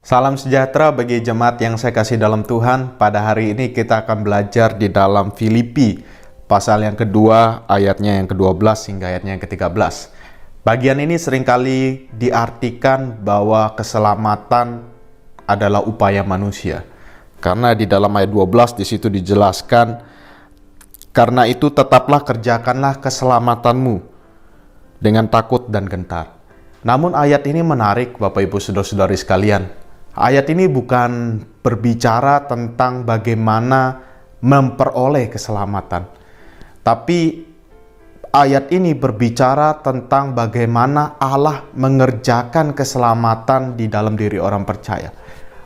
Salam sejahtera bagi jemaat yang saya kasih dalam Tuhan. Pada hari ini kita akan belajar di dalam Filipi, pasal yang kedua, ayatnya yang ke-12 hingga ayatnya yang ke-13. Bagian ini seringkali diartikan bahwa keselamatan adalah upaya manusia. Karena di dalam ayat 12 di situ dijelaskan, karena itu tetaplah kerjakanlah keselamatanmu dengan takut dan gentar. Namun ayat ini menarik Bapak Ibu Saudara-saudari sekalian. Ayat ini bukan berbicara tentang bagaimana memperoleh keselamatan. Tapi ayat ini berbicara tentang bagaimana Allah mengerjakan keselamatan di dalam diri orang percaya.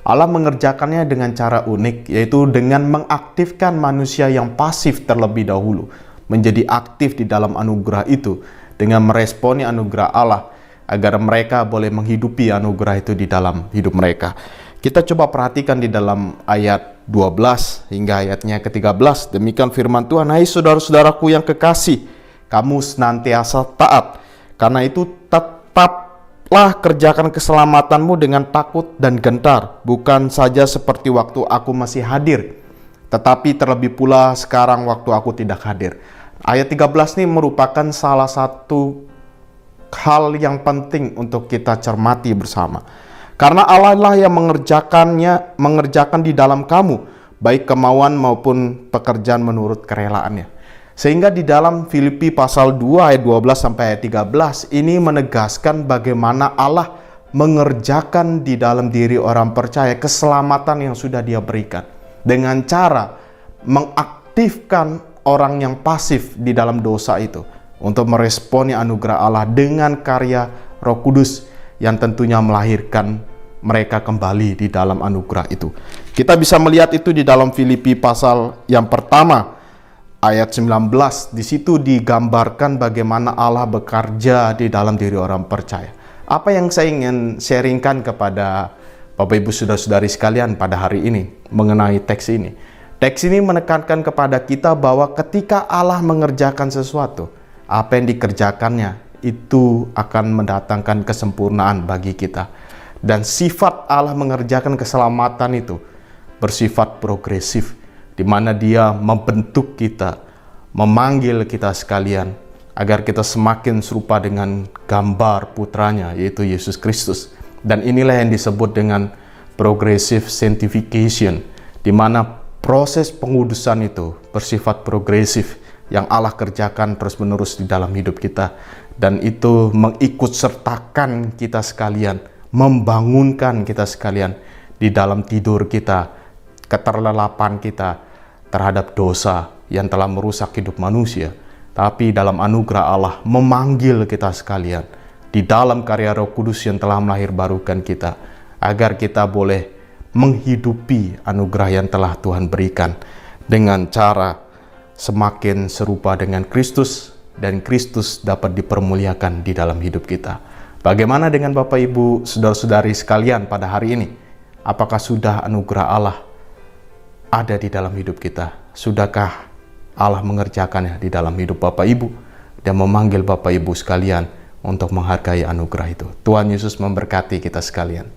Allah mengerjakannya dengan cara unik, yaitu dengan mengaktifkan manusia yang pasif terlebih dahulu menjadi aktif di dalam anugerah itu, dengan meresponi anugerah Allah agar mereka boleh menghidupi anugerah itu di dalam hidup mereka. Kita coba perhatikan di dalam ayat 12 hingga ayatnya ke-13. Demikian firman Tuhan, "Hai saudara-saudaraku yang kekasih, kamu senantiasa taat. Karena itu tetaplah kerjakan keselamatanmu dengan takut dan gentar, bukan saja seperti waktu aku masih hadir, tetapi terlebih pula sekarang waktu aku tidak hadir." Ayat 13 ini merupakan salah satu hal yang penting untuk kita cermati bersama. Karena Allah lah yang mengerjakan di dalam kamu, baik kemauan maupun pekerjaan menurut kerelaannya. Sehingga di dalam Filipi pasal 2 ayat 12 sampai ayat 13 ini menegaskan bagaimana Allah mengerjakan di dalam diri orang percaya keselamatan yang sudah Dia berikan. Dengan cara mengaktifkan orang yang pasif di dalam dosa itu untuk meresponi anugerah Allah dengan karya Roh Kudus yang tentunya melahirkan mereka kembali di dalam anugerah itu. Kita bisa melihat itu di dalam Filipi pasal yang pertama ayat 19. Di situ digambarkan bagaimana Allah bekerja di dalam diri orang percaya. Apa yang saya ingin sharingkan kepada Bapak Ibu Saudara-saudari sekalian pada hari ini mengenai teks ini. Teks ini menekankan kepada kita bahwa ketika Allah mengerjakan sesuatu, apa yang dikerjakannya itu akan mendatangkan kesempurnaan bagi kita. Dan sifat Allah mengerjakan keselamatan itu bersifat progresif, di mana Dia membentuk kita, memanggil kita sekalian agar kita semakin serupa dengan gambar putranya, yaitu Yesus Kristus. Dan inilah yang disebut dengan progressive sanctification, di mana proses pengudusan itu bersifat progresif yang Allah kerjakan terus-menerus di dalam hidup kita. Dan itu mengikut sertakan kita sekalian, membangunkan kita sekalian di dalam tidur kita, keterlelapan kita terhadap dosa yang telah merusak hidup manusia. Tapi dalam anugerah Allah memanggil kita sekalian di dalam karya Roh Kudus yang telah melahirbarukan kita, agar kita boleh menghidupi anugerah yang telah Tuhan berikan dengan cara semakin serupa dengan Kristus, dan Kristus dapat dipermuliakan di dalam hidup kita. Bagaimana dengan Bapak Ibu Saudara-saudari sekalian pada hari ini? Apakah sudah anugerah Allah ada di dalam hidup kita? Sudahkah Allah mengerjakannya di dalam hidup Bapak Ibu dan memanggil Bapak Ibu sekalian untuk menghargai anugerah itu? Tuhan Yesus memberkati kita sekalian.